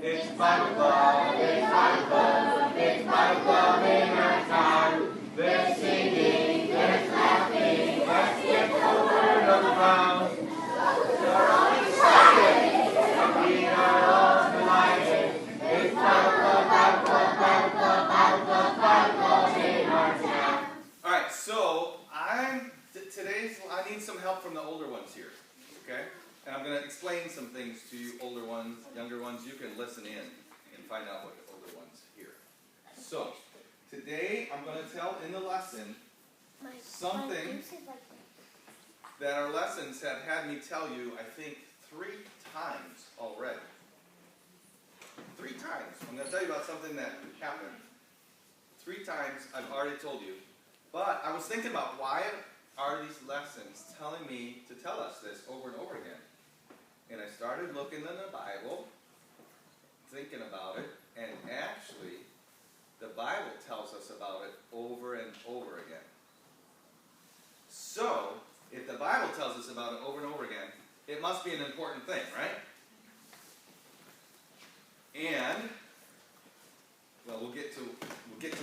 It's Bible Club, it's Bible Club, it's Bible Club in our town. There's singing, there's laughing, let's get the word around. You're all excited, we are all delighted. It's Bible Club, Bible Club, Bible Club, Bible Club, Bible Club in our town. All right, so I need some help from the older ones here, okay? And I'm going to explain some things to you older ones, younger ones. You can listen in and find out what the older ones hear. So, today I'm going to tell in the lesson something that our lessons have had me tell you, I think, 3 times already. 3 times. I'm going to tell you about something that happened. 3 times I've already told you. But I was thinking about why are these lessons telling me to tell us this over and over again? And I started looking in the Bible, thinking about it, and actually, the Bible tells us about it over and over again. So, if the Bible tells us about it over and over again, it must be an important thing, right? And, well, we'll get to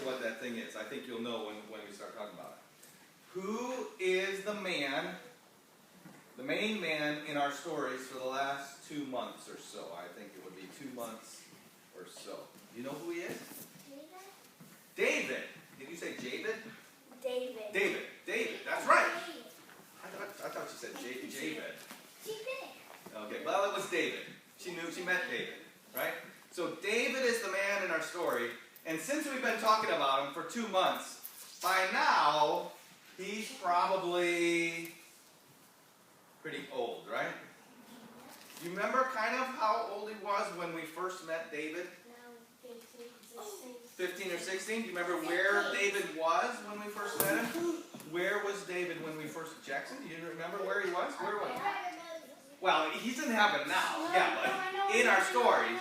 what that thing is. I think you'll know when we start talking about it. Who is the main man in our stories for the last 2 months or so? I think it would be 2 months or so. Do you know who he is? David. Did you say David? David. That's right. I thought you said David. Okay, well, it was David. She met David, right? So David is the man in our story, and since we've been talking about him for 2 months, by now he's probably pretty old, right? You remember kind of how old he was when we first met David? 15 or 16? Do you remember where David was when we first met him? Where was David when we first... Jackson, do you remember where he was? Where was he? Well, he's in heaven now, yeah, but in our story,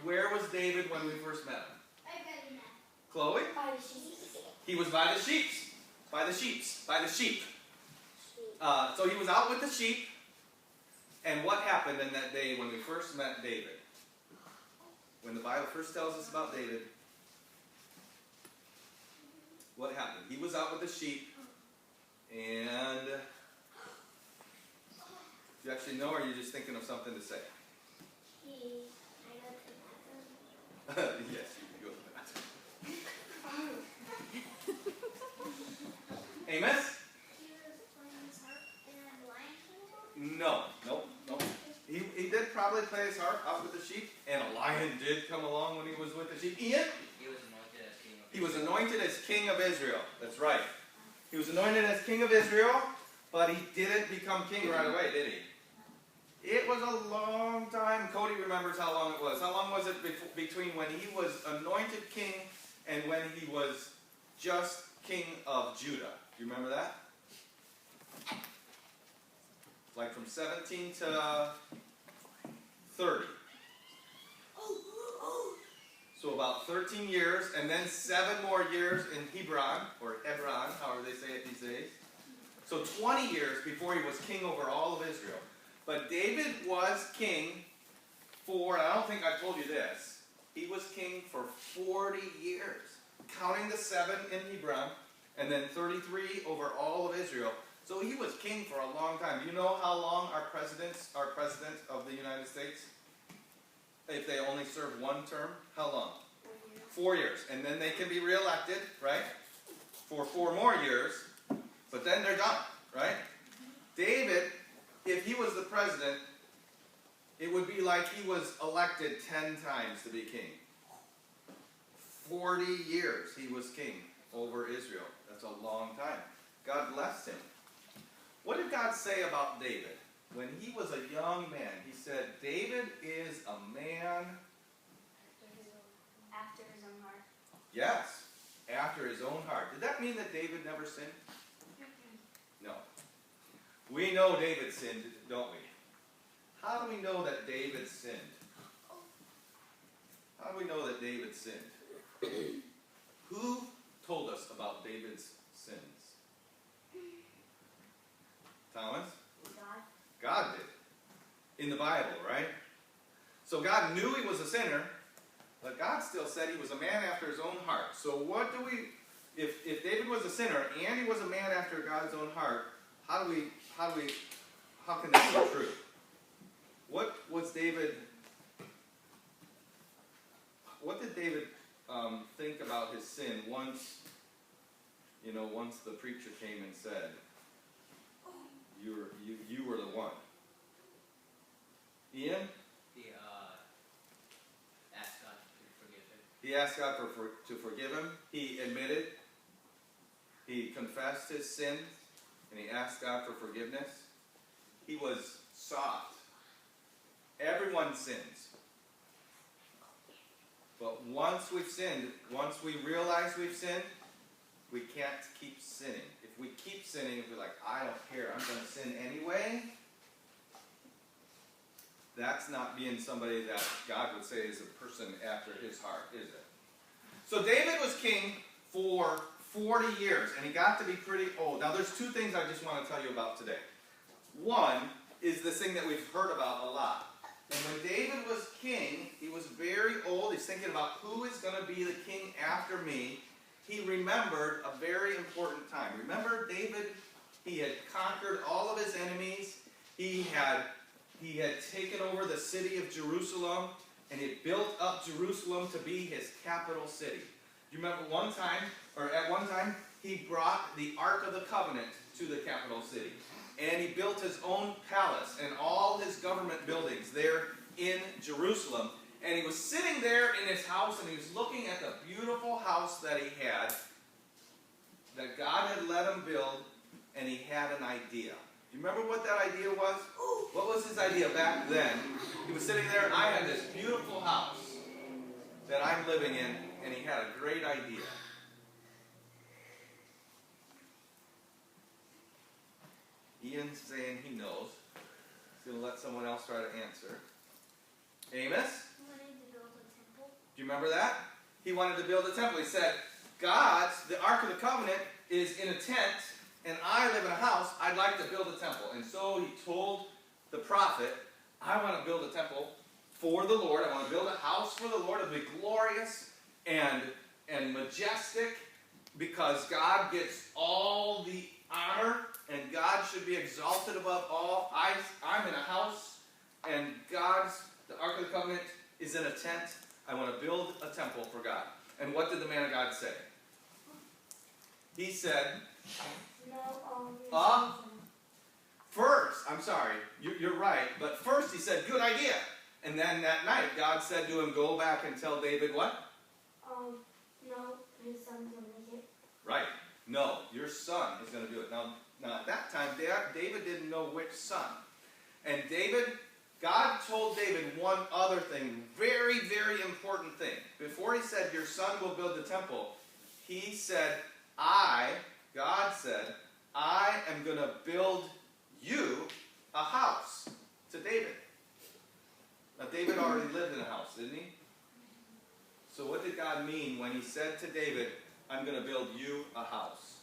where was David when we first met him? Chloe? He was by the sheep. By the sheep. So he was out with the sheep. And what happened in that day when we first met David? When the Bible first tells us about David, what happened? He was out with the sheep, and do you actually know, or are you just thinking of something to say? Yes, you can go to that. Amos? No. He did probably play his harp out with the sheep, and a lion did come along when he was with the sheep. Ian? He was anointed as king of Israel. That's right. He was anointed as king of Israel, but he didn't become king right away, did he? It was a long time. Cody remembers how long it was. How long was it between when he was anointed king and when he was just king of Judah? Do you remember that? Like from 17 to 30. So about 13 years, and then 7 more years in Hebron, or Hebron, however they say it these days. So 20 years before he was king over all of Israel. But David was king for, and I don't think I told you this, he was king for 40 years. Counting the 7 in Hebron, and then 33 over all of Israel. So he was king for a long time. Do you know how long our president of the United States? If they only serve 1 term, how long? 4 years. And then they can be reelected, right? For 4 more years. But then they're done, right? David, if he was the president, it would be like he was elected 10 times to be king. 40 years he was king over Israel. That's a long time. God blessed him. What did God say about David? When he was a young man, he said, David is a man... After his own heart. Yes, after his own heart. Did that mean that David never sinned? No. We know David sinned, don't we? How do we know that David sinned? How do we know that David sinned? Who told us about David's sins? Thomas? God. God did. In the Bible, right? So God knew he was a sinner, but God still said he was a man after his own heart. So what do we, if David was a sinner and he was a man after God's own heart, how can that be true? What did David think about his sin once the preacher came and said, you were the one? Ian? He asked God to forgive him. He asked God to forgive him. He admitted, he confessed his sins, and he asked God for forgiveness. He was soft. Everyone sins. But once we've sinned, once we realize we've sinned, we can't keep sinning. If we keep sinning, if we're like, I don't care, I'm going to sin anyway, that's not being somebody that God would say is a person after his heart, is it? So David was king for 40 years, and he got to be pretty old. Now there's two things I just want to tell you about today. One is this thing that we've heard about a lot. And when David was king, he was very old. He's thinking about who is going to be the king after me. He remembered a very important time. Remember David, he had conquered all of his enemies. He had taken over the city of Jerusalem, and he built up Jerusalem to be his capital city. You remember at one time, he brought the Ark of the Covenant to the capital city. And he built his own palace and all his government buildings there in Jerusalem. And he was sitting there in his house, and he was looking at the beautiful house that he had, that God had let him build, and he had an idea. Do you remember what that idea was? What was his idea back then? He was sitting there, I had this beautiful house that I'm living in, and he had a great idea. Ian's saying he knows. He's going to let someone else try to answer. Amos? He wanted to build a temple. Do you remember that? He wanted to build a temple. He said, the Ark of the Covenant is in a tent, and I live in a house. I'd like to build a temple. And so he told the prophet, I want to build a temple for the Lord. I want to build a house for the Lord. It'll be glorious and majestic, because God gets all the honor, and God should be exalted above all. I'm in a house, and the Ark of the Covenant is in a tent. I want to build a temple for God. And what did the man of God say? He said, first, I'm sorry, you're right, but first he said, good idea. And then that night, God said to him, go back and tell David what? No, his son's gonna make it. Right. No, your son is going to do it. Now at that time, David didn't know which son. And God told David one other thing, very, very important thing. Before he said, your son will build the temple, he said, God said, I am going to build you a house to David. Now David already lived in a house, didn't he? So what did God mean when he said to David, I'm going to build you a house?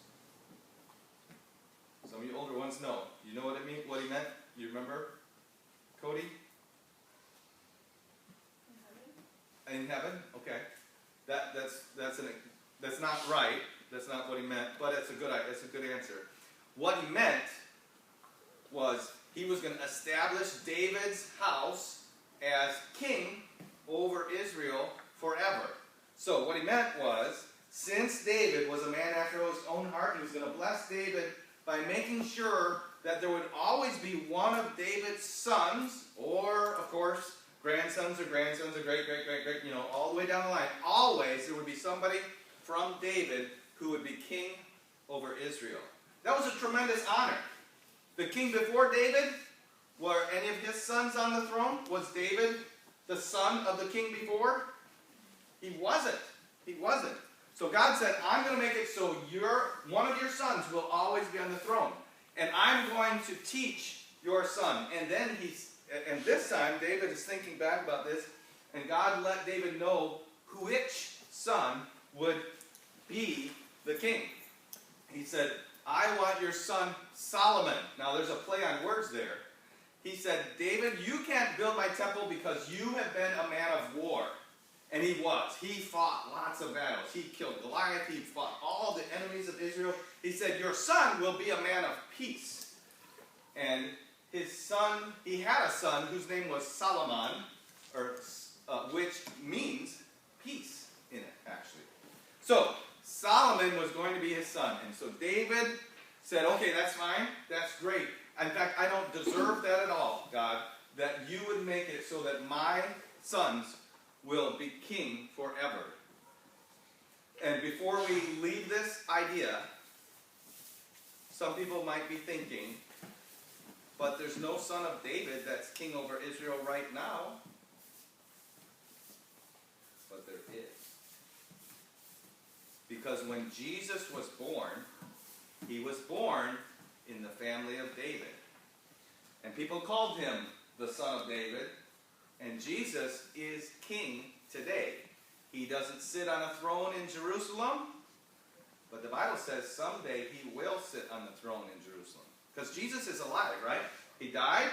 Some of you older ones know. You know what he meant? You remember? Cody? In heaven? Okay. That's not right. That's not what he meant, but it's a good answer. What he meant was he was going to establish David's house as king over Israel forever. So what he meant was, since David was a man after his own heart, he was going to bless David by making sure that there would always be one of David's sons, or, of course, grandsons or great, all the way down the line. Always there would be somebody from David who would be king over Israel. That was a tremendous honor. The king before David, were any of his sons on the throne? Was David the son of the king before? He wasn't. He wasn't. So God said, I'm going to make it so one of your sons will always be on the throne. And I'm going to teach your son. And this time, David is thinking back about this, and God let David know which son would be the king. He said, I want your son Solomon. Now there's a play on words there. he said, David, you can't build my temple because you have been a man of war. And he was. He fought lots of battles. He killed Goliath. He fought all the enemies of Israel. He said, your son will be a man of peace. And his son, he had a son whose name was Solomon, which means peace in it, actually. So, Solomon was going to be his son. And so David said, okay, that's fine. That's great. In fact, I don't deserve that at all, God, that you would make it so that my sons will be king forever. And before we leave this idea, some people might be thinking, but there's no son of David that's king over Israel right now. But there is. Because when Jesus was born, he was born in the family of David. And people called him the son of David. And Jesus is king today. He doesn't sit on a throne in Jerusalem, but the Bible says someday he will sit on the throne in Jerusalem. Because Jesus is alive, right? He died.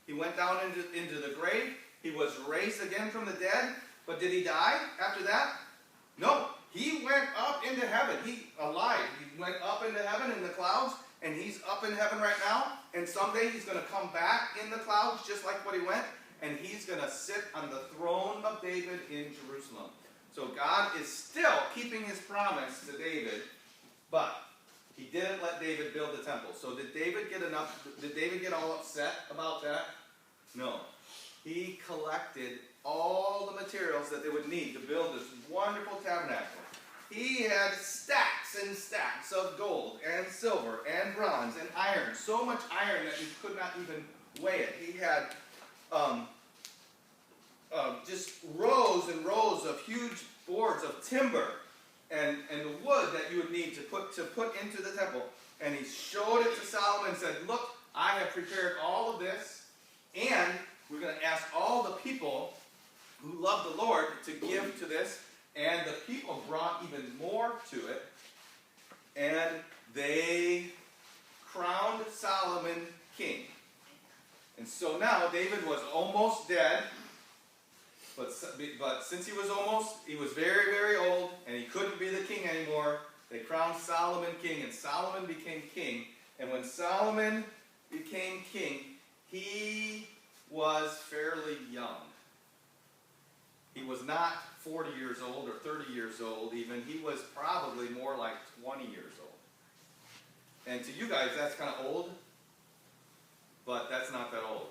He went down into the grave. He was raised again from the dead. But did he die after that? No. He went up into heaven. He alive. He went up into heaven in the clouds, and he's up in heaven right now. And someday he's going to come back in the clouds just like what he went. And he's going to sit on the throne of David in Jerusalem. So God is still keeping his promise to David, but he didn't let David build the temple. So did David get all upset about that? No. He collected all the materials that they would need to build this wonderful tabernacle. He had stacks and stacks of gold and silver and bronze and iron. So much iron that you could not even weigh it. He had just rows and rows of huge boards of timber and the wood that you would need to put into the temple. And he showed it to Solomon and said, look, I have prepared all of this, and we're going to ask all the people who love the Lord to give to this. And the people brought even more to it, and they crowned Solomon king. And so now David was almost dead, but since he was very, very old, and he couldn't be the king anymore, they crowned Solomon king, and Solomon became king. And when Solomon became king, he was fairly young. He was not 40 years old or 30 years old even. He was probably more like 20 years old. And to you guys, that's kind of old, but that's not that old.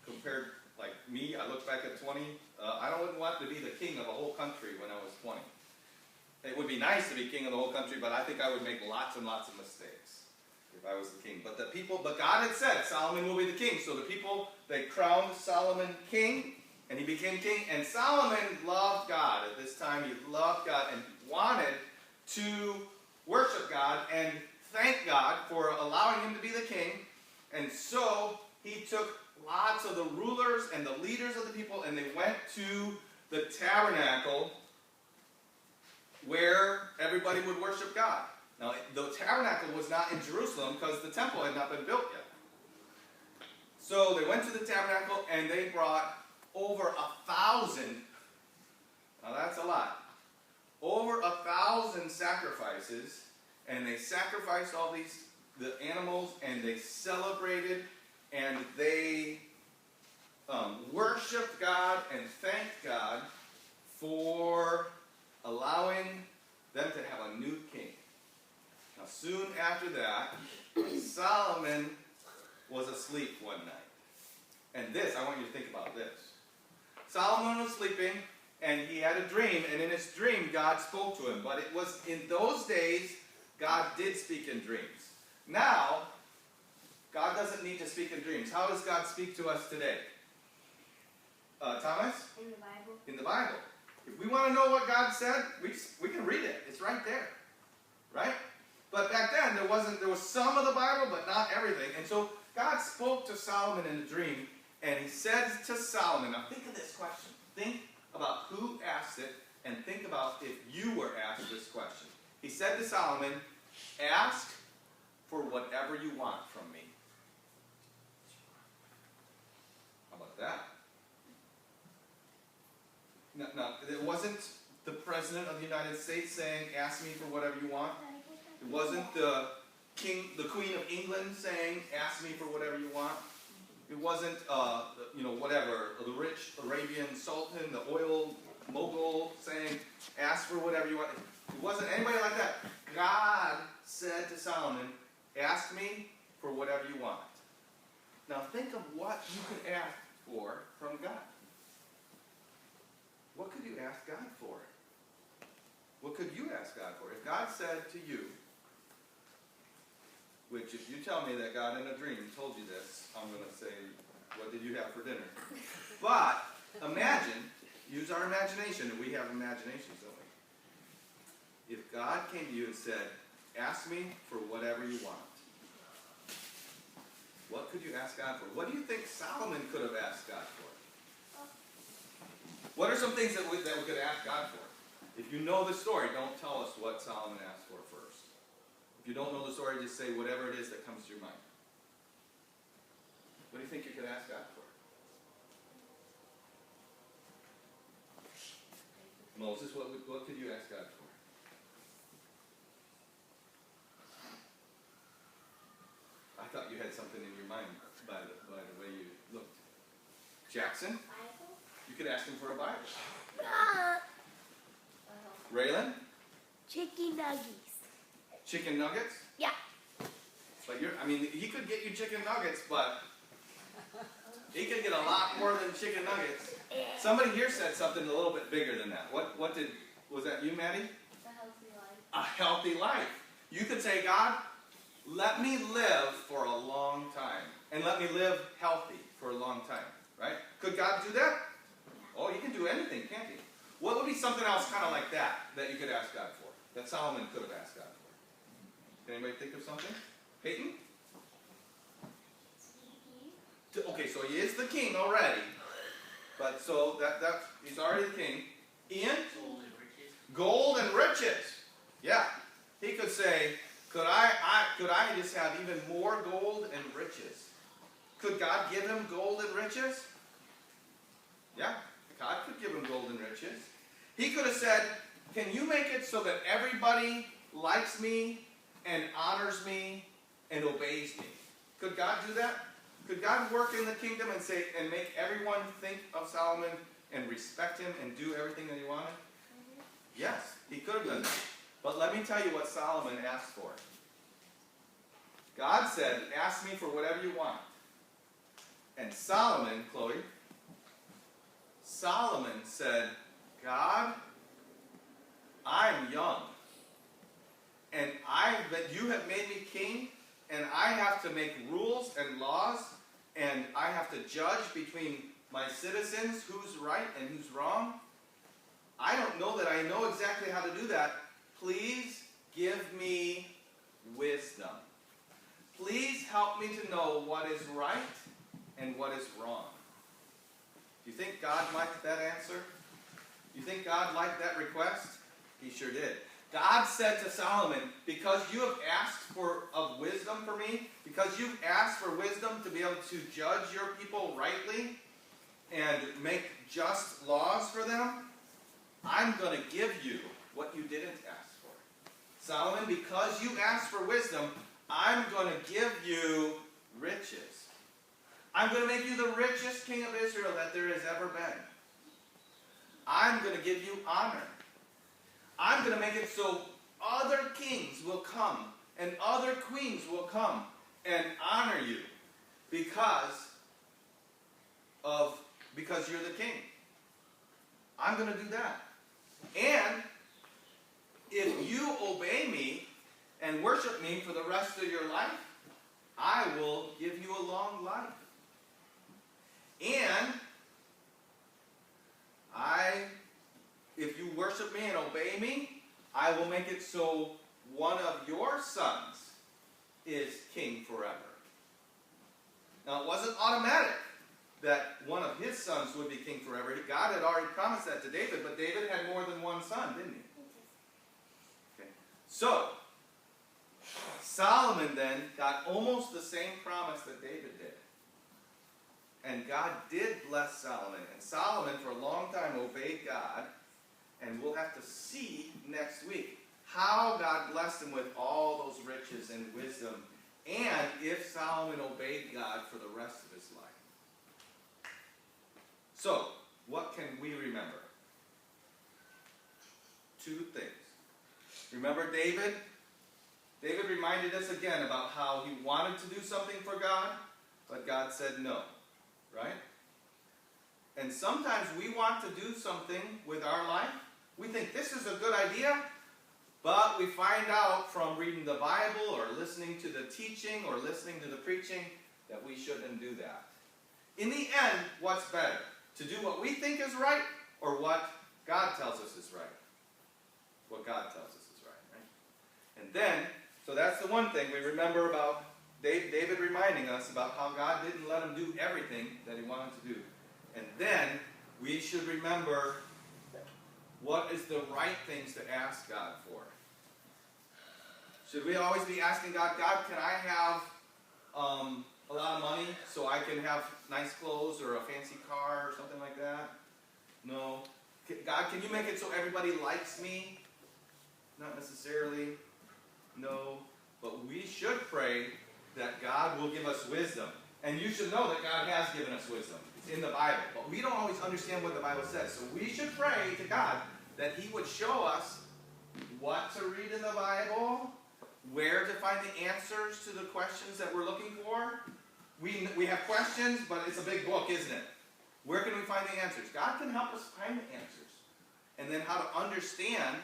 Compared, like me, I look back at 20. I wouldn't want to be the king of a whole country when I was 20. It would be nice to be king of the whole country, but I think I would make lots and lots of mistakes if I was the king. But God had said Solomon will be the king. So the people, they crowned Solomon king, and he became king. And Solomon loved God at this time. He loved God and wanted to worship God and thank God for allowing him to be the king. And so he took lots of the rulers and the leaders of the people, and they went to the tabernacle where everybody would worship God. Now, the tabernacle was not in Jerusalem because the temple had not been built yet. So they went to the tabernacle, and they brought over 1,000, now that's a lot, over 1,000 sacrifices, and they sacrificed all the animals, and they celebrated, and they worshiped God and thanked God for allowing them to have a new king. Now, soon after that, Solomon was asleep one night. And this, I want you to think about this. Solomon was sleeping, and he had a dream, and in his dream, God spoke to him. But it was in those days, God did speak in dreams. Now, God doesn't need to speak in dreams. How does God speak to us today? Thomas? In the Bible. In the Bible. If we want to know what God said, we can read it. It's right there. Right? But back then, there was some of the Bible, but not everything. And so God spoke to Solomon in a dream, and he said to Solomon, now think of this question. Think about who asked it, and think about if you were asked this question. He said to Solomon, ask for whatever you want from me. like that. No, it wasn't the President of the United States saying, ask me for whatever you want. It wasn't the Queen of England saying, ask me for whatever you want. It wasn't, whatever, the rich Arabian Sultan, the oil mogul saying, ask for whatever you want. It wasn't anybody like that. God said to Solomon, ask me for whatever you want. Now think of what you could ask for from God. What could you ask God for? What could you ask God for? If God said to you, which if you tell me that God in a dream told you this, I'm going to say, what did you have for dinner? But imagine, use our imagination, and we have imaginations, don't we? If God came to you and said, ask me for whatever you want, what could you ask God for? What do you think Solomon could have asked God for? What are some things that we could ask God for? If you know the story, don't tell us what Solomon asked for first. If you don't know the story, just say whatever it is that comes to your mind. What do you think you could ask God for? Moses, what could you ask God for? I thought you had something in your mind by the way you looked. Jackson? You could ask him for a Bible. Raylan? Chicken nuggets. Chicken nuggets? Yeah. But he could get you chicken nuggets, but he could get a lot more than chicken nuggets. Somebody here said something a little bit bigger than that. Was that you, Maddie? A healthy life. A healthy life. You could say, God, let me live for a long time. And let me live healthy for a long time. Right? Could God do that? Oh, he can do anything, can't he? What would be something else kind of like that you could ask God for? That Solomon could have asked God for? Can anybody think of something? Peyton? Okay, so he is the king already. But so that he's already the king. Ian? Gold and riches. Yeah. He could say, could I just have even more gold and riches? Could God give him gold and riches? Yeah. God could give him gold and riches. He could have said, can you make it so that everybody likes me and honors me and obeys me? Could God do that? Could God work in the kingdom and make everyone think of Solomon and respect him and do everything that he wanted? Yes, he could have done that. But let me tell you what Solomon asked for. God said, ask me for whatever you want. And Solomon, Chloe, Solomon said, God, I'm young, and you have made me king, and I have to make rules and laws, and I have to judge between my citizens who's right and who's wrong. I don't know that I know exactly how to do that. Please give me wisdom. Please help me to know what is right and what is wrong. Do you think God liked that answer? Do you think God liked that request? He sure did. God said to Solomon, because you have asked of wisdom for me, because you've asked for wisdom to be able to judge your people rightly and make just laws for them, I'm going to give you what you didn't ask for. Solomon, because you asked for wisdom, I'm going to give you riches. I'm going to make you the richest king of Israel that there has ever been. I'm going to give you honor. I'm going to make it so other kings will come and other queens will come and honor you because you're the king. I'm going to do that. And if you obey me and worship me for the rest of your life, I will give you a long life. And if you worship me and obey me, I will make it so one of your sons is king forever. Now, it wasn't automatic that one of his sons would be king forever. God had already promised that to David, but David had more than one son, didn't he? Okay. So, Solomon then got almost the same promise that David did. And God did bless Solomon. And Solomon, for a long time, obeyed God. And we'll have to see next week how God blessed him with all those riches and wisdom, and if Solomon obeyed God for the rest of his life. So, what can we remember? Two things. Remember David? David reminded us again about how he wanted to do something for God, but God said no. Right? And sometimes we want to do something with our life. We think this is a good idea, but we find out from reading the Bible or listening to the teaching or listening to the preaching that we shouldn't do that. In the end, what's better? To do what we think is right or what God tells us is right? What God tells us is right? And then, so that's the one thing we remember about David reminding us about how God didn't let him do everything that he wanted to do. And then we should remember what is the right things to ask God for. Should we always be asking God, God, can I have a lot of money so I can have nice clothes or a fancy car or something like that? No. God, can you make it so everybody likes me? Not necessarily. No. But we should pray that God will give us wisdom. And you should know that God has given us wisdom. It's in the Bible. But we don't always understand what the Bible says. So we should pray to God that he would show us what to read in the Bible, where to find the answers to the questions that we're looking for. We have questions, but it's a big book, isn't it? Where can we find the answers? God can help us find the answers. And then how to understand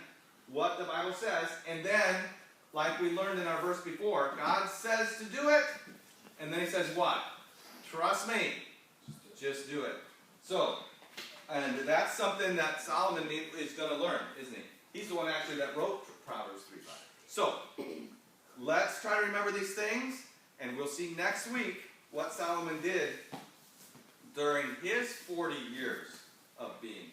what the Bible says. And then, like we learned in our verse before, God says to do it. And then he says what? Trust me. Just do it. So, and that's something that Solomon is going to learn, isn't he? He's the one actually that wrote Proverbs 3:5. So, let's try to remember these things. And we'll see next week what Solomon did during his 40 years of being